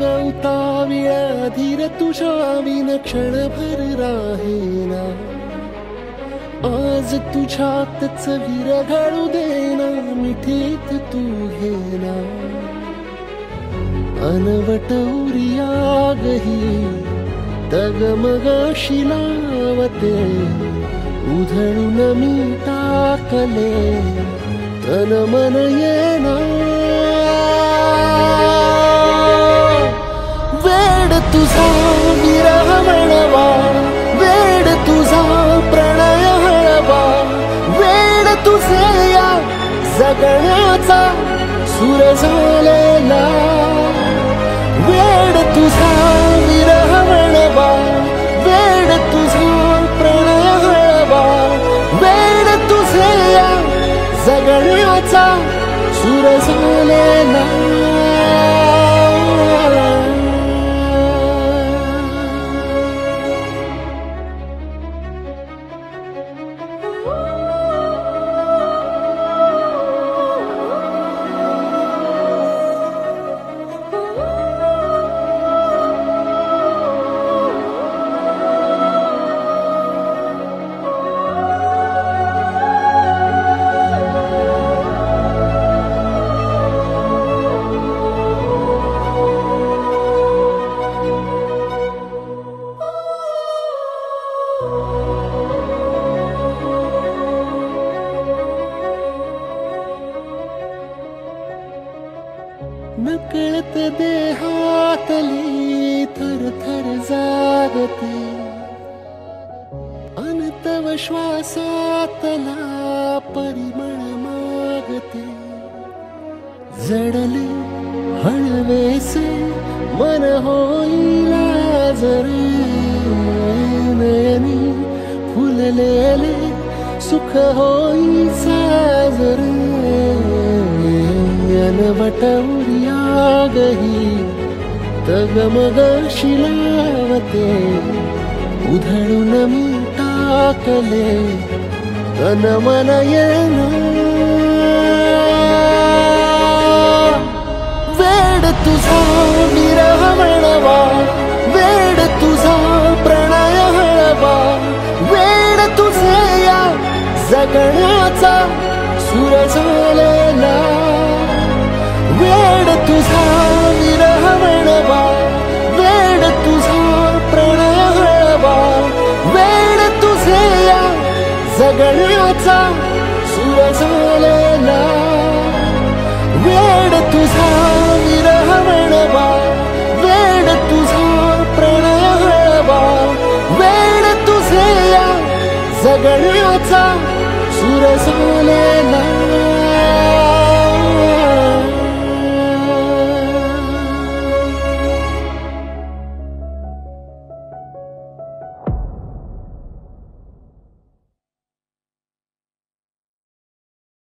गवताविळा धीर तुझ्या विन क्षणभर राहेना. आज तुझ्यातच विरघळू देना, मिठीत तू घेना. अनवट उरियागही डगमगाशी लावते, उधळून मी टाकले तन मन येना. वेड तुझा विरह म्हणवा, वेड तुझा प्रणय हळवा. वेड तुझे या जगण्याचा सूर झालेला. वेड तुझा विरह म्हणवा, वेड तुझा प्रणय हळवा. वेड तुझे या जगण्याचा सूर झालेला. नकळत देहातली थर थर जागते, अनतव श्वासातला परिमळ मागते. जडले हळवेसे मन होईल जरे, नयनी फुललेले सुख होई साजरे. अनवट उरियागही डगमगाशी लावते, उधळून मी टाकले तन मन येना. वेड तुझा विरह म्हणवा, वेड तुझा प्रणय हळवा. वेड तुझे या जगण्याचा सूर झालेला. वेड तुझा विरह म्हणवा, वेड तुझा प्रणय हळवा. वेड तुझे या जगण्याचा सूर झालेला. वेड तुझा विरह म्हणवा, वेड तुझा प्रणय हळवा. वेड तुझे या जगण्याचा सूर झालेला.